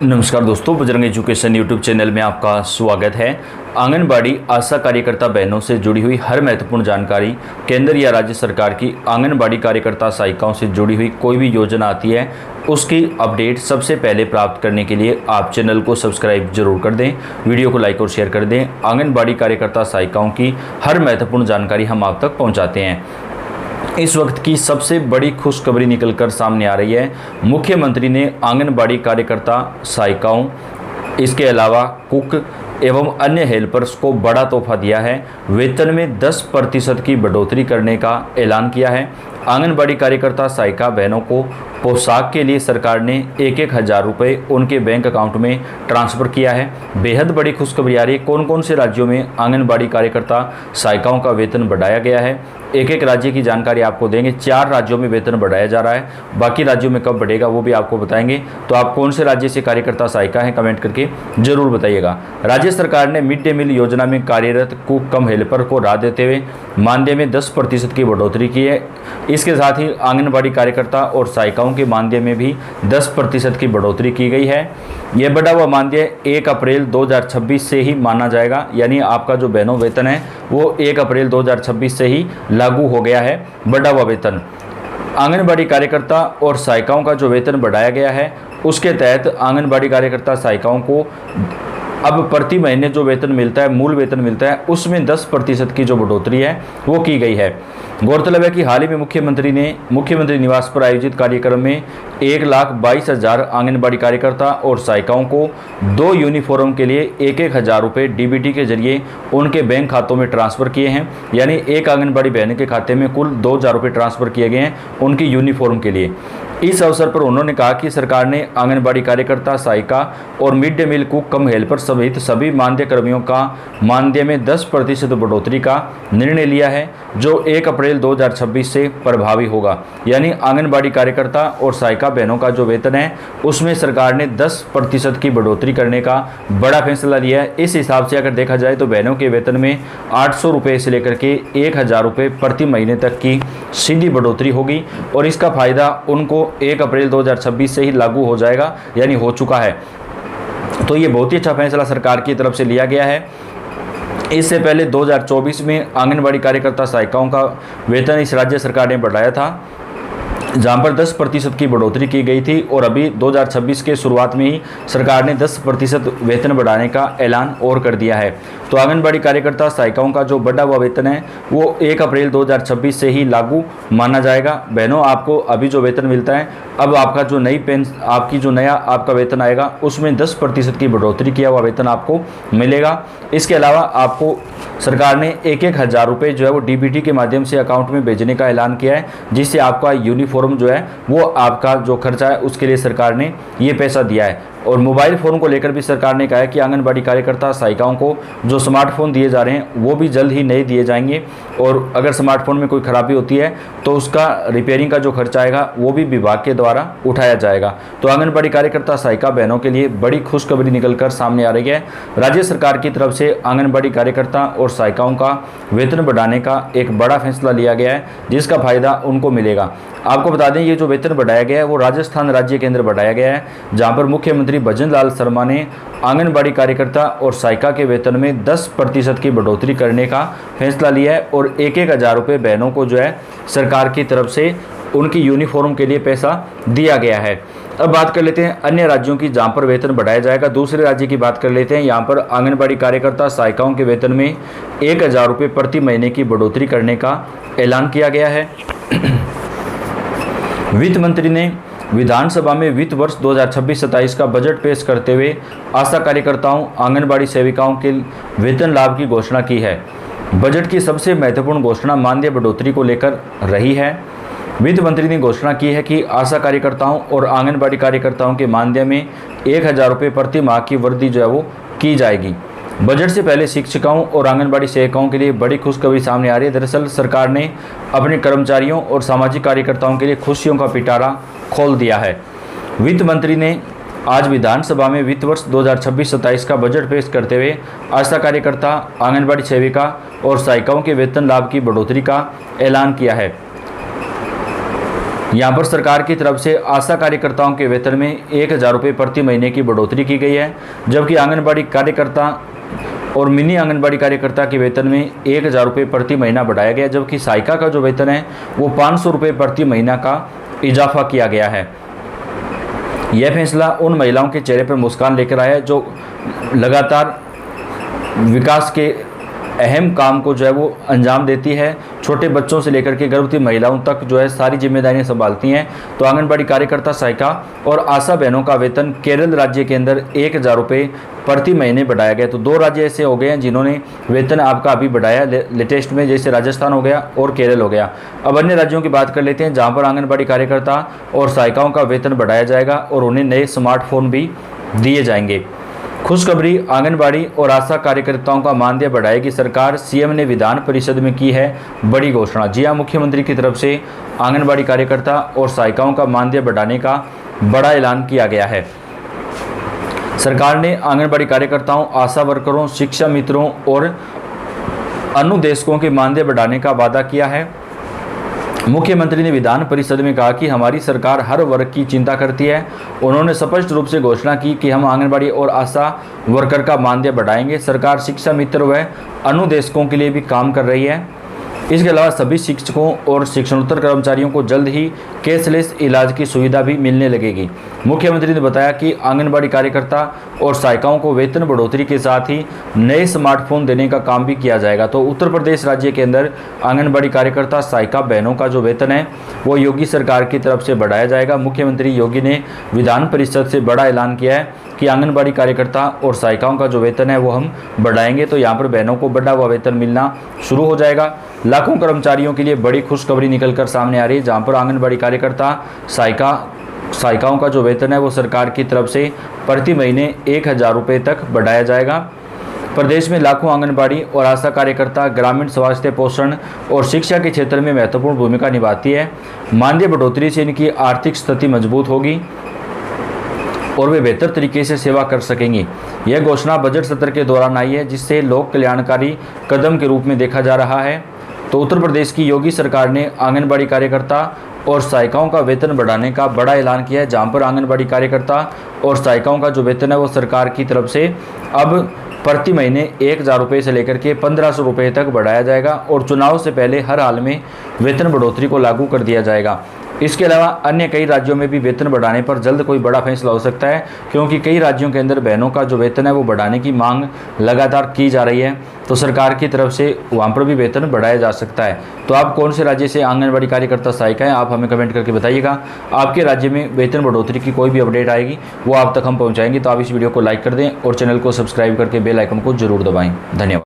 नमस्कार दोस्तों, Bajrang education YouTube channel में आपका स्वागत है। आंगनबाड़ी आशा कार्यकर्ता बहनों से जुड़ी हुई हर महत्वपूर्ण जानकारी, केंद्र या राज्य सरकार की आंगनबाड़ी कार्यकर्ता सहायिकाओं से जुड़ी हुई कोई भी योजना आती है, उसकी अपडेट सबसे पहले प्राप्त करने के लिए आप चैनल को सब्सक्राइब जरूर कर दें, वीडियो को लाइक और शेयर कर दें। आंगनबाड़ी कार्यकर्ता सहायिकाओं की हर महत्वपूर्ण जानकारी हम आप तक पहुँचाते हैं। इस वक्त की सबसे बड़ी खुशखबरी निकलकर सामने आ रही है। मुख्यमंत्री ने आंगनबाड़ी कार्यकर्ता सहायिकाओं, इसके अलावा कुक एवं अन्य हेल्पर्स को बड़ा तोहफा दिया है। वेतन में 10% की बढ़ोतरी करने का ऐलान किया है। आंगनबाड़ी कार्यकर्ता सहायिका बहनों को पोशाक के लिए सरकार ने 1,000 रुपये उनके बैंक अकाउंट में ट्रांसफ़र किया है। बेहद बड़ी खुशखबरी आ रही है। कौन कौन से राज्यों में आंगनबाड़ी कार्यकर्ता सहायिकाओं का वेतन बढ़ाया गया है, एक एक राज्य की जानकारी आपको देंगे। 4 राज्यों में वेतन बढ़ाया जा रहा है, बाकी राज्यों में कब बढ़ेगा वो भी आपको बताएंगे। तो आप कौन से राज्य से कार्यकर्ता सहायिका हैं, कमेंट करके जरूर बताइएगा। राज्य सरकार ने मिड डे मील योजना में कार्यरत कुक कम हेल्पर को राहत देते हुए मानदेय में 10% की बढ़ोतरी की है। इसके साथ ही आंगनबाड़ी कार्यकर्ता और सहायिकाओं के मानदेय में भी 10% की बढ़ोतरी की गई है। यह बढ़ा हुआ मानदेय 1 अप्रैल 2026 से ही माना जाएगा, यानी आपका जो बहनों वेतन है वो 1 अप्रैल 2026 से ही लागू हो गया है बढ़ा हुआ वेतन। आंगनबाड़ी कार्यकर्ता और सहायिकाओं का जो वेतन बढ़ाया गया है, उसके तहत आंगनबाड़ी कार्यकर्ता सहायिकाओं को अब प्रति महीने जो वेतन मिलता है, मूल वेतन मिलता है, उसमें 10% की जो बढ़ोतरी है वो की गई है। गौरतलब है कि हाल ही में मुख्यमंत्री ने मुख्यमंत्री निवास पर आयोजित कार्यक्रम में 1,22,000 आंगनबाड़ी कार्यकर्ता और सहायिकाओं को 2 यूनिफॉर्म के लिए 1,000 रुपये डीबीटी के जरिए उनके बैंक खातों में ट्रांसफ़र किए हैं। यानी एक आंगनबाड़ी बहन के खाते में कुल 2,000 रुपये ट्रांसफ़र किए गए हैं उनकी यूनिफॉर्म के लिए। इस अवसर पर उन्होंने कहा कि सरकार ने आंगनबाड़ी कार्यकर्ता सहायिका और मिड डे मील कुक कम हेल्पर सहित सभी मानदेय कर्मियों का मानदेय में 10% बढ़ोतरी का निर्णय लिया है, जो 1 अप्रैल 2026 से प्रभावी होगा। यानी आंगनबाड़ी कार्यकर्ता और सहायिका बहनों का जो वेतन है उसमें सरकार ने 10% की बढ़ोतरी करने का बड़ा फैसला लिया है। इस हिसाब से अगर देखा जाए तो बहनों के वेतन में 800 रुपये से लेकर के 1,000 रुपये प्रति महीने तक की सीधी बढ़ोतरी होगी और इसका फ़ायदा उनको 1 अप्रैल 2026 से ही लागू हो जाएगा, यानी हो चुका है। तो ये बहुत ही अच्छा फैसला सरकार की तरफ से लिया गया है। इससे पहले 2024 में आंगनबाड़ी कार्यकर्ता सहायिकाओं का वेतन इस राज्य सरकार ने बढ़ाया था, जहाँ पर 10% की बढ़ोतरी की गई थी, और अभी 2026 के शुरुआत में ही सरकार ने 10% वेतन बढ़ाने का ऐलान और कर दिया है। तो आंगनबाड़ी कार्यकर्ता सहायिकाओं का जो बढ़ा हुआ वेतन है वो 1 अप्रैल 2026 से ही लागू माना जाएगा। बहनों, आपको अभी जो वेतन मिलता है, अब आपका जो आपकी जो नया आपका वेतन आएगा उसमें 10% की बढ़ोतरी किया हुआ वेतन आपको मिलेगा। इसके अलावा आपको सरकार ने 1,000 रुपये जो है वो डीबीटी के माध्यम से अकाउंट में भेजने का ऐलान किया है, जिससे आपका यूनिफॉर्म जो है वो आपका जो खर्चा है उसके लिए सरकार ने ये पैसा दिया है। और मोबाइल फ़ोन को लेकर भी सरकार ने कहा है कि आंगनबाड़ी कार्यकर्ता सहायिकाओं को जो स्मार्टफोन दिए जा रहे हैं वो भी जल्द ही नए दिए जाएंगे, और अगर स्मार्टफोन में कोई ख़राबी होती है तो उसका रिपेयरिंग का जो खर्चा आएगा वो भी विभाग के द्वारा उठाया जाएगा। तो आंगनबाड़ी कार्यकर्ता सहायिका बहनों के लिए बड़ी खुशखबरी निकलकर सामने आ रही है। राज्य सरकार की तरफ से आंगनबाड़ी कार्यकर्ता और सहायिकाओं का वेतन बढ़ाने का एक बड़ा फैसला लिया गया है, जिसका फ़ायदा उनको मिलेगा। आपको बता दें, ये जो वेतन बढ़ाया गया है वो राजस्थान राज्य के अंदर बढ़ाया गया है, जहाँ पर मुख्यमंत्री भजन लाल शर्मा ने आंगनबाड़ी कार्यकर्ता और सहायिका के वेतन में 10% की बढ़ोतरी करने का फैसला लिया है, और 1,000 रुपये बहनों को जो है सरकार की तरफ से उनकी यूनिफॉर्म के लिए पैसा दिया गया है। अब बात कर लेते हैं अन्य राज्यों की जहाँ पर वेतन बढ़ाया जाएगा। दूसरे राज्य की बात कर लेते हैं। यहाँ पर आंगनबाड़ी कार्यकर्ता सहायिकाओं के वेतन में 1,000 रुपये प्रति महीने की बढ़ोतरी करने का ऐलान किया गया है। वित्त मंत्री ने विधानसभा में वित्त वर्ष 2026-27 का बजट पेश करते हुए आशा कार्यकर्ताओं, आंगनबाड़ी सेविकाओं के वेतन लाभ की घोषणा की है। बजट की सबसे महत्वपूर्ण घोषणा मानदेय बढ़ोतरी को लेकर रही है। वित्त मंत्री ने घोषणा की है कि आशा कार्यकर्ताओं और आंगनबाड़ी कार्यकर्ताओं के मानदेय में 1,000 रुपये प्रति माह की वृद्धि जो है वो की जाएगी। बजट से पहले शिक्षिकाओं और आंगनबाड़ी सेविकाओं के लिए बड़ी खुशखबरी सामने आ रही है। दरअसल सरकार ने अपने कर्मचारियों और सामाजिक कार्यकर्ताओं के लिए खुशियों का पिटारा खोल दिया है। वित्त मंत्री ने आज विधानसभा में वित्त वर्ष 2026-27 का बजट पेश करते हुए आशा कार्यकर्ता, आंगनबाड़ी सेविका और सहायिकाओं के वेतन लाभ की बढ़ोतरी का ऐलान किया है। यहाँ पर सरकार की तरफ से आशा कार्यकर्ताओं के वेतन में 1,000 रुपये प्रति महीने की बढ़ोतरी की गई है, जबकि आंगनबाड़ी कार्यकर्ता और मिनी आंगनबाड़ी कार्यकर्ता के वेतन में 1,000 रुपये प्रति महीना बढ़ाया गया, जबकि सहायिका का जो वेतन है वो 500 रुपये प्रति महीना का इजाफा किया गया है। यह फैसला उन महिलाओं के चेहरे पर मुस्कान लेकर आया है जो लगातार विकास के अहम काम को जो है वो अंजाम देती है। छोटे बच्चों से लेकर के गर्भवती महिलाओं तक जो है सारी जिम्मेदारियां संभालती हैं। तो आंगनबाड़ी कार्यकर्ता, सहायिका और आशा बहनों का वेतन केरल राज्य के अंदर 1,000 रुपये प्रति महीने बढ़ाया गया। तो 2 राज्य ऐसे हो गए हैं जिन्होंने वेतन आपका अभी बढ़ाया लेटेस्ट में, जैसे राजस्थान हो गया और केरल हो गया। अब अन्य राज्यों की बात कर लेते हैं जहाँ पर आंगनबाड़ी कार्यकर्ता और सहायिकाओं का वेतन बढ़ाया जाएगा और उन्हें नए स्मार्टफोन भी दिए जाएंगे। खुशखबरी, आंगनबाड़ी और आशा कार्यकर्ताओं का मानदेय बढ़ाएगी सरकार। सीएम ने विधान परिषद में की है बड़ी घोषणा। जी हां, मुख्यमंत्री की तरफ से आंगनबाड़ी कार्यकर्ता और सहायिकाओं का मानदेय बढ़ाने का बड़ा ऐलान किया गया है। सरकार ने आंगनबाड़ी कार्यकर्ताओं, आशा वर्करों, शिक्षा मित्रों और अनुदेशकों के मानदेय बढ़ाने का वादा किया है। मुख्यमंत्री ने विधान परिषद में कहा कि हमारी सरकार हर वर्ग की चिंता करती है। उन्होंने स्पष्ट रूप से घोषणा की कि हम आंगनबाड़ी और आशा वर्कर का मानदेय बढ़ाएंगे। सरकार शिक्षा मित्र व अनुदेशकों के लिए भी काम कर रही है। इसके अलावा सभी शिक्षकों और शिक्षणोत्तर कर्मचारियों को जल्द ही कैशलेस इलाज की सुविधा भी मिलने लगेगी। मुख्यमंत्री ने बताया कि आंगनबाड़ी कार्यकर्ता और सहायिकाओं को वेतन बढ़ोतरी के साथ ही नए स्मार्टफोन देने का काम भी किया जाएगा। तो उत्तर प्रदेश राज्य के अंदर आंगनबाड़ी कार्यकर्ता, सहायिका बहनों का जो वेतन है वो योगी सरकार की तरफ से बढ़ाया जाएगा। मुख्यमंत्री योगी ने विधान परिषद से बड़ा ऐलान किया है कि आंगनबाड़ी कार्यकर्ता और सहायिकाओं का जो वेतन है वो हम बढ़ाएंगे। तो यहाँ पर बहनों को बढ़ा हुआ वेतन मिलना शुरू हो जाएगा। लाखों कर्मचारियों के लिए बड़ी खुशखबरी निकलकर सामने आ रही है, जहाँ पर आंगनबाड़ी कार्यकर्ता, सहायिकाओं का जो वेतन है वो सरकार की तरफ से प्रति महीने 1,000 रुपये तक बढ़ाया जाएगा। प्रदेश में लाखों आंगनबाड़ी और आशा कार्यकर्ता ग्रामीण स्वास्थ्य, पोषण और शिक्षा के क्षेत्र में महत्वपूर्ण भूमिका निभाती है। मानदेय बढ़ोतरी से इनकी आर्थिक स्थिति मजबूत होगी और वे बेहतर तरीके से सेवा कर सकेंगी। यह घोषणा बजट सत्र के दौरान आई है, जिससे लोक कल्याणकारी कदम के रूप में देखा जा रहा है। तो उत्तर प्रदेश की योगी सरकार ने आंगनबाड़ी कार्यकर्ता और सहायिकाओं का वेतन बढ़ाने का बड़ा ऐलान किया है, जहां पर आंगनबाड़ी कार्यकर्ता और सहायिकाओं का जो वेतन है वो सरकार की तरफ से अब प्रति महीने 1,000 रुपये से लेकर के 1,500 रुपये तक बढ़ाया जाएगा और चुनाव से पहले हर हाल में वेतन बढ़ोतरी को लागू कर दिया जाएगा। इसके अलावा अन्य कई राज्यों में भी वेतन बढ़ाने पर जल्द कोई बड़ा फैसला हो सकता है, क्योंकि कई राज्यों के अंदर बहनों का जो वेतन है वो बढ़ाने की मांग लगातार की जा रही है। तो सरकार की तरफ से वहाँ पर भी वेतन बढ़ाया जा सकता है। तो आप कौन से राज्य से आंगनबाड़ी कार्यकर्ता, सहायिका हैं, आप हमें कमेंट करके बताइएगा। आपके राज्य में वेतन बढ़ोतरी की कोई भी अपडेट आएगी वो आप तक हम पहुँचाएंगे। तो आप इस वीडियो को लाइक कर दें और चैनल को सब्सक्राइब करके बेल आइकन को जरूर दबाएँ। धन्यवाद।